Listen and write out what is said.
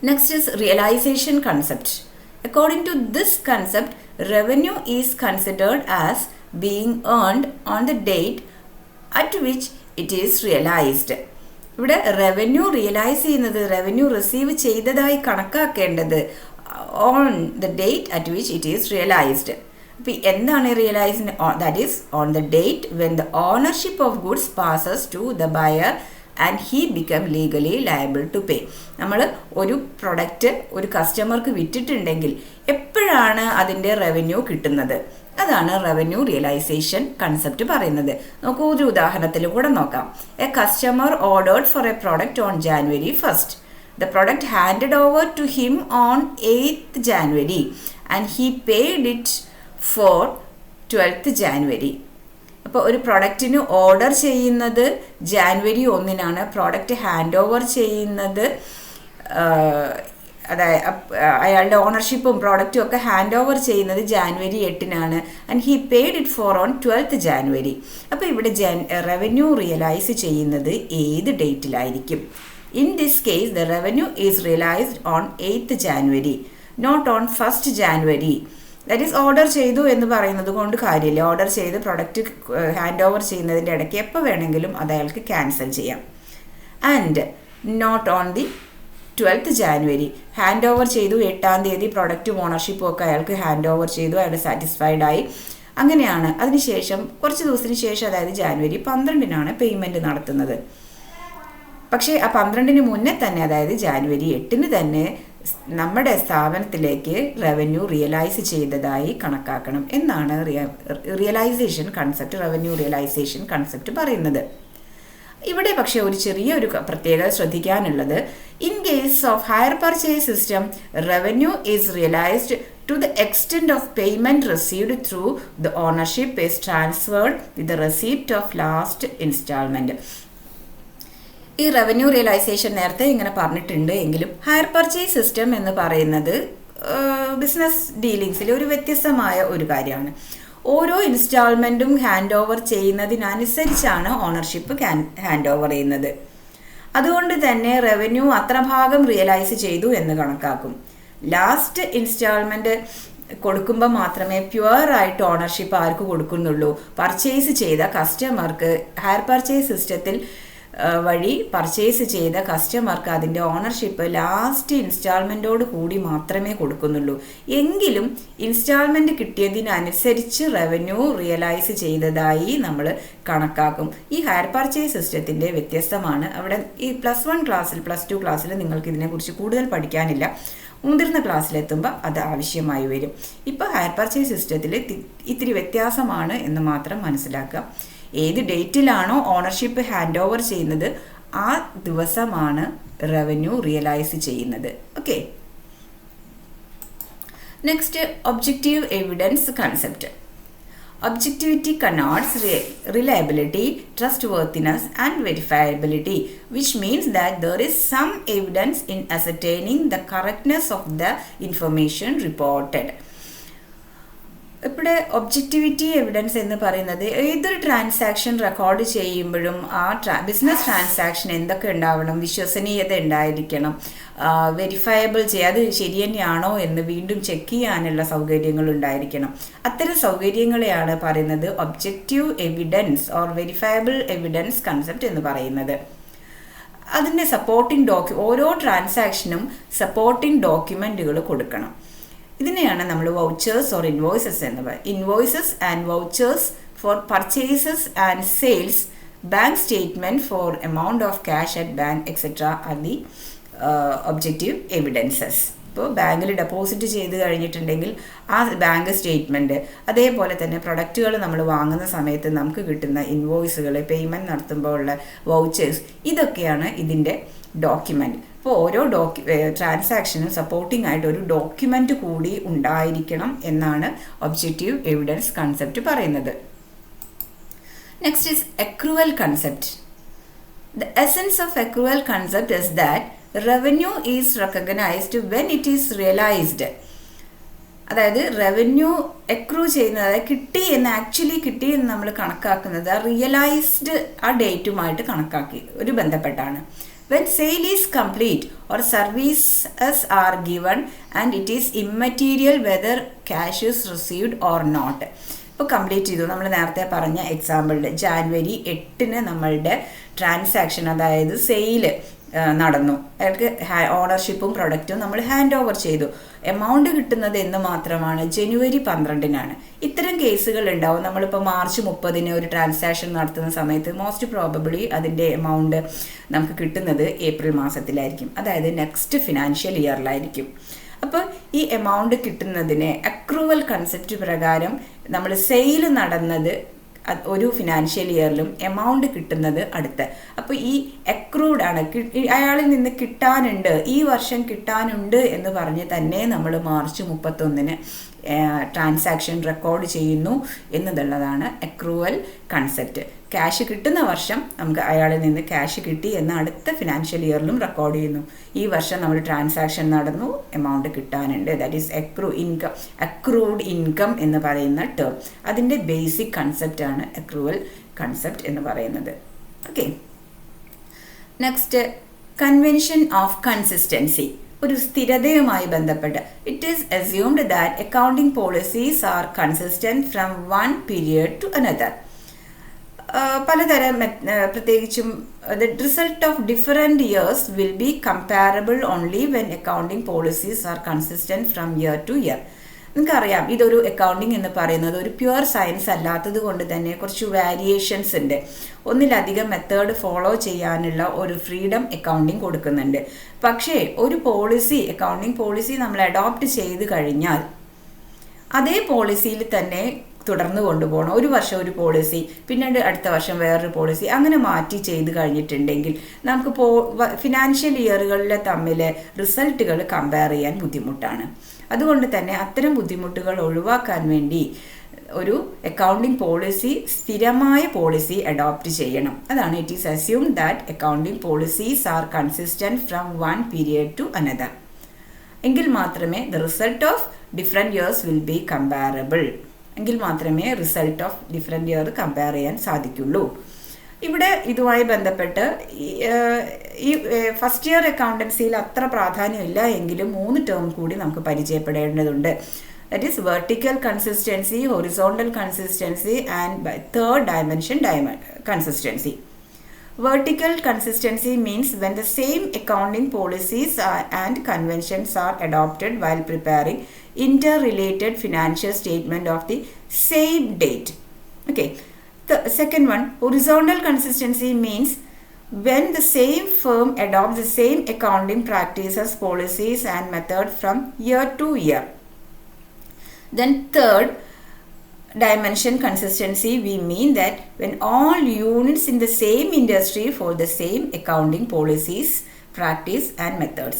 Next is realization concept. According to this concept, revenue is considered as being earned on the date at which it is realized. ഇവിടെ revenue realise ചെയ്യുന്നത്, revenue receive ചെയ്തതായി കണക്കാക്കേണ്ടത് on the date at which it is realised. അപ്പോൾ എന്താണ് realised? That is on the date when the ownership of goods passes to the buyer and he become legally liable to pay. നമ്മൾ ഒരു product ഒരു കസ്റ്റമർക്ക് വിറ്റിട്ടുണ്ടെങ്കിൽ എപ്പോഴാണ് അതിൻ്റെ revenue കിട്ടുന്നത്? അതാണ് റവന്യൂ റിയലൈസേഷൻ കൺസെപ്റ്റ് പറയുന്നത്. നമുക്ക് ഒരു ഉദാഹരണത്തിൽ കൂടെ നോക്കാം. A customer ordered for a product on January 1st. The product handed over to him on 8th January and he paid it for 12th January. അപ്പോൾ ഒരു പ്രൊഡക്റ്റിന് ഓർഡർ ചെയ്യുന്നത് January 1-നാണ്, പ്രോഡക്റ്റ് ഹാൻഡ് ഓവർ ചെയ്യുന്നത് അതായത് അയാളുടെ ഓണർഷിപ്പും പ്രോഡക്റ്റും ഒക്കെ ഹാൻഡ് ഓവർ ചെയ്യുന്നത് January 8-നാണ്. And he paid it for on 12th January. അപ്പോൾ ഇവിടെ റവന്യൂ റിയലൈസ് ചെയ്യുന്നത് ഏത് ഡേറ്റിലായിരിക്കും? In this case the revenue is realised on 8th January, not on 1st January. That is order ചെയ്തു എന്ന് പറയുന്നത് കൊണ്ട് കാര്യമില്ല. ഓർഡർ ചെയ്ത് പ്രൊഡക്റ്റ് ഹാൻഡ് ഓവർ ചെയ്യുന്നതിൻ്റെ ഇടയ്ക്ക് എപ്പോൾ വേണമെങ്കിലും അത് അയാൾക്ക് ക്യാൻസൽ ചെയ്യാം. And not on the 12th January. Hand over ചെയ്തു 8-ാം തീയതി പ്രൊഡക്റ്റും ഓണർഷിപ്പും ഒക്കെ അയാൾക്ക് ഹാൻഡ് ഓവർ ചെയ്തു, അയാൾ സാറ്റിസ്ഫൈഡ് ആയി. അങ്ങനെയാണ് അതിനുശേഷം കുറച്ച് ദിവസത്തിന് ശേഷം, അതായത് January 12-നാണ് പേയ്മെൻറ്റ് നടത്തുന്നത്. പക്ഷേ ആ 12-ന് മുന്നേ തന്നെ, അതായത് January 8-ന് തന്നെ നമ്മുടെ സ്ഥാപനത്തിലേക്ക് റവന്യൂ റിയലൈസ് ചെയ്തതായി കണക്കാക്കണം എന്നാണ് realisation concept, revenue realisation concept പറയുന്നത്. ഇവിടെ പക്ഷേ ഒരു ചെറിയൊരു പ്രത്യേകത ശ്രദ്ധിക്കാനുള്ളത്, in case of hire purchase system revenue is realised to the extent of payment received through the ownership is transferred with the receipt of last instalment. ഈ revenue realisation നേരത്തെ ഇങ്ങനെ പറഞ്ഞിട്ടുണ്ട് എങ്കിലും ഹയർ പർച്ചേസ് സിസ്റ്റം എന്ന് പറയുന്നത് business ഡീലിങ്സിൽ ഒരു വ്യത്യസ്തമായ ഒരു കാര്യമാണ്. ഓരോ ഇൻസ്റ്റാൾമെൻറ്റും ഹാൻഡ് ഓവർ ചെയ്യുന്നതിനനുസരിച്ചാണ് ഓണർഷിപ്പ് ഹാൻഡ് ഓവർ ചെയ്യുന്നത്. അതുകൊണ്ട് തന്നെ റവന്യൂ അത്ര ഭാഗം റിയലൈസ് ചെയ്തു എന്ന് കണക്കാക്കും. ലാസ്റ്റ് ഇൻസ്റ്റാൾമെൻറ്റ് കൊടുക്കുമ്പോൾ മാത്രമേ പ്യുവറായിട്ട് ഓണർഷിപ്പ് ആർക്ക് കൊടുക്കുന്നുള്ളൂ? പർച്ചേസ് ചെയ്ത കസ്റ്റമർക്ക്. ഹയർ പർച്ചേസ് സിസ്റ്റത്തിൽ വഴി പർച്ചേസ് ചെയ്ത കസ്റ്റമർക്ക് അതിൻ്റെ ഓണർഷിപ്പ് ലാസ്റ്റ് ഇൻസ്റ്റാൾമെൻറ്റോട് കൂടി മാത്രമേ കൊടുക്കുന്നുള്ളൂ. എങ്കിലും ഇൻസ്റ്റാൾമെൻറ്റ് കിട്ടിയതിനനുസരിച്ച് റവന്യൂ റിയലൈസ് ചെയ്തതായി നമ്മൾ കണക്കാക്കും. ഈ ഹയർ പർച്ചേസ് സിസ്റ്റത്തിൻ്റെ വ്യത്യസ്തമാണ്. അവിടെ ഈ +1 ക്ലാസ്സിൽ +2 ക്ലാസ്സിൽ നിങ്ങൾക്ക് ഇതിനെക്കുറിച്ച് കൂടുതൽ പഠിക്കാനില്ല. മുതിർന്ന ക്ലാസ്സിലെത്തുമ്പോൾ അത് ആവശ്യമായി വരും. ഇപ്പോൾ ഹയർ പർച്ചേസ് സിസ്റ്റത്തിൽ ഇത്തിരി വ്യത്യാസമാണ് എന്ന് മാത്രം മനസ്സിലാക്കുക. ഏത് ഡേറ്റിലാണോ ഓണർഷിപ്പ് ഹാൻഡ് ഓവർ ചെയ്യുന്നത് ആ ദിവസമാണ് റവന്യൂ റിയലൈസ് ചെയ്യുന്നത്. Okay, next objective evidence concept. Objectivity connotes reliability, trustworthiness and verifiability, which means that there is some evidence in ascertaining the correctness of the information reported. ഇവിടെ objectivity evidence എന്ന് പറയുന്നത് ഏതൊരു transaction record ചെയ്യുമ്പോഴും ആ business transaction എന്തൊക്കെ ഉണ്ടാവണം? വിശ്വസനീയത ഉണ്ടായിരിക്കണം, verifiable ചെയ്യുക, അത് ശരി തന്നെയാണോ എന്ന് വീണ്ടും ചെക്ക് ചെയ്യാനുള്ള സൗകര്യങ്ങൾ ഉണ്ടായിരിക്കണം. അത്തരം സൗകര്യങ്ങളെയാണ് പറയുന്നത് objective evidence or verifiable evidence concept എന്ന് പറയുന്നത്. അതിൻ്റെ ഓരോ ട്രാൻസാക്ഷനും സപ്പോർട്ടിംഗ് ഡോക്യുമെൻറ്റുകൾ കൊടുക്കണം. ഇതിനെയാണ് നമ്മൾ വൗച്ചേഴ്സ് ഓർ ഇൻവോയ്സസ് എന്ന് പറയുന്നത്. Invoices and vouchers for purchases and sales, bank statement for amount of cash at bank etcetera are the objective evidences. ഇപ്പോൾ ബാങ്കിൽ ഡെപ്പോസിറ്റ് ചെയ്ത് കഴിഞ്ഞിട്ടുണ്ടെങ്കിൽ ആ ബാങ്ക് സ്റ്റേറ്റ്മെൻറ്റ്, അതേപോലെ തന്നെ പ്രൊഡക്റ്റുകൾ നമ്മൾ വാങ്ങുന്ന സമയത്ത് നമുക്ക് കിട്ടുന്ന ഇൻവോയ്സുകൾ, പേയ്മെൻറ്റ് നടത്തുമ്പോൾ ഉള്ള വൗച്ചേഴ്സ്, ഇതൊക്കെയാണ് ഇതിൻ്റെ ഡോക്യുമെൻറ്റ്. അപ്പോൾ ഓരോ ട്രാൻസാക്ഷനും സപ്പോർട്ടിംഗ് ആയിട്ട് ഒരു ഡോക്യുമെൻ്റ് കൂടി ഉണ്ടായിരിക്കണം എന്നാണ് ഒബ്ജക്റ്റീവ് എവിഡൻസ് കൺസെപ്റ്റ് പറയുന്നത്. Next is accrual concept. The essence of accrual concept is that revenue is recognised when it is realised. അതായത് റവന്യൂ അക്രൂ ചെയ്യുന്നത്, അതായത് കിട്ടി എന്ന് നമ്മൾ കണക്കാക്കുന്നത് റിയലൈസ്ഡ് ആ ഡേറ്റുമായിട്ട് ബന്ധപ്പെട്ടാണ്. When sale is complete or services are given and it is immaterial whether cash is received or not. ഇപ്പോൾ കംപ്ലീറ്റ് ചെയ്തു. നമ്മൾ നേരത്തെ പറഞ്ഞ എക്സാമ്പിളിൽ ജാനുവരി 8 നമ്മളുടെ ട്രാൻസാക്ഷൻ, അതായത് സെയില് നടന്നു. അയാൾക്ക് ഓണർഷിപ്പും പ്രൊഡക്റ്റും നമ്മൾ ഹാൻഡ് ഓവർ ചെയ്തു. എമൗണ്ട് കിട്ടുന്നത് എന്ന് മാത്രമാണ് ജനുവരി 12-നാണ്. ഇത്തരം കേസുകൾ ഉണ്ടാവും. നമ്മളിപ്പോൾ മാർച്ച് 30 ഒരു ട്രാൻസാക്ഷൻ നടത്തുന്ന സമയത്ത് മോസ്റ്റ് പ്രോബബിളി അതിൻ്റെ എമൗണ്ട് നമുക്ക് കിട്ടുന്നത് ഏപ്രിൽ മാസത്തിലായിരിക്കും, അതായത് നെക്സ്റ്റ് ഫിനാൻഷ്യൽ ഇയറിലായിരിക്കും. അപ്പോൾ ഈ എമൗണ്ട് കിട്ടുന്നതിന് അക്രൂവൽ കൺസെപ്റ്റ് പ്രകാരം നമ്മൾ സെയിൽ നടന്നത് ഒരു ഫിനാൻഷ്യൽ ഇയറിലും എമൗണ്ട് കിട്ടുന്നത് അടുത്ത്. അപ്പോൾ ഈ അക്രൂഡ് ആണ്, അയാളിൽ നിന്ന് കിട്ടാനുണ്ട്, ഈ വർഷം കിട്ടാനുണ്ട് എന്ന് പറഞ്ഞ് തന്നെ നമ്മൾ മാർച്ച് 31 ട്രാൻസാക്ഷൻ റെക്കോർഡ് ചെയ്യുന്നു എന്നുള്ളതാണ് അക്രൂവൽ കൺസെപ്റ്റ്. ക്യാഷ് കിട്ടുന്ന വർഷം നമുക്ക് അയാളിൽ നിന്ന് ക്യാഷ് കിട്ടി എന്ന് അടുത്ത ഫിനാൻഷ്യൽ ഇയറിലും റെക്കോർഡ് ചെയ്യുന്നു. ഈ വർഷം നമ്മൾ ട്രാൻസാക്ഷൻ നടന്നു, എമൗണ്ട് കിട്ടാനുണ്ട്, ദാറ്റ് ഈസ് അക്രൂഡ് ഇൻകം എന്ന് പറയുന്ന ടേം. അതിൻ്റെ ബേസിക് കൺസെപ്റ്റാണ് അക്രൂവൽ കൺസെപ്റ്റ് എന്ന് പറയുന്നത്. Okay, next convention of consistency. ഒരു സ്ഥിരതയുമായി ബന്ധപ്പെട്ട് it is assumed that accounting policies are consistent from one period to another. പലതരം പ്രത്യേകിച്ചും the result of different years will be comparable only when accounting policies are consistent from year to year. നിങ്ങൾക്കറിയാം, ഇതൊരു accounting എന്ന് പറയുന്നത് ഒരു pure science അല്ലാത്തത് കൊണ്ട് തന്നെ കുറച്ച് വാരിയേഷൻസ് ഉണ്ട്. ഒന്നിലധികം മെത്തേഡ് ഫോളോ ചെയ്യാനുള്ള ഒരു ഫ്രീഡം അക്കൗണ്ടിങ് കൊടുക്കുന്നുണ്ട്. പക്ഷേ ഒരു പോളിസി, അക്കൗണ്ടിങ് പോളിസി നമ്മൾ അഡോപ്റ്റ് ചെയ്ത് കഴിഞ്ഞാൽ അതേ പോളിസിയിൽ തന്നെ തുടർന്ന് കൊണ്ടുപോകണം. ഒരു വർഷം ഒരു പോളിസി, പിന്നീട് അടുത്ത വർഷം വേറൊരു പോളിസി, അങ്ങനെ മാറ്റി ചെയ്ത് കഴിഞ്ഞിട്ടുണ്ടെങ്കിൽ നമുക്ക് ഫിനാൻഷ്യൽ ഇയറുകളിലെ തമ്മിൽ റിസൾട്ടുകൾ കമ്പയർ ചെയ്യാൻ ബുദ്ധിമുട്ടാണ്. അതുകൊണ്ട് തന്നെ അത്തരം ബുദ്ധിമുട്ടുകൾ ഒഴിവാക്കാൻ വേണ്ടി ഒരു അക്കൗണ്ടിംഗ് പോളിസി, സ്ഥിരമായ പോളിസി അഡോപ്റ്റ് ചെയ്യണം. അതാണ് it is assumed that accounting policies are consistent from one period to another. എങ്കിൽ മാത്രമേ the result of different years will be comparable. എങ്കിൽ മാത്രമേ result of different year compare ചെയ്യാൻ സാധിക്കുള്ളൂ. ഇവിടെ ഇതുമായി ബന്ധപ്പെട്ട് ഈ ഫസ്റ്റ് ഇയർ അക്കൗണ്ടൻസിയിൽ അത്ര പ്രാധാന്യമില്ല എങ്കിലും 3 ടേം കൂടി നമുക്ക് പരിചയപ്പെടേണ്ടതുണ്ട്. That is vertical consistency, horizontal consistency and third dimension consistency. Vertical consistency means when the same accounting policies and conventions are adopted while preparing interrelated financial statement of the same date. Okay. The second one, horizontal consistency means when the same firm adopts the same accounting practices, policies and methods from year to year. Then third dimension consistency, we mean that when all units in the same industry follow the same accounting policies, practice and methods.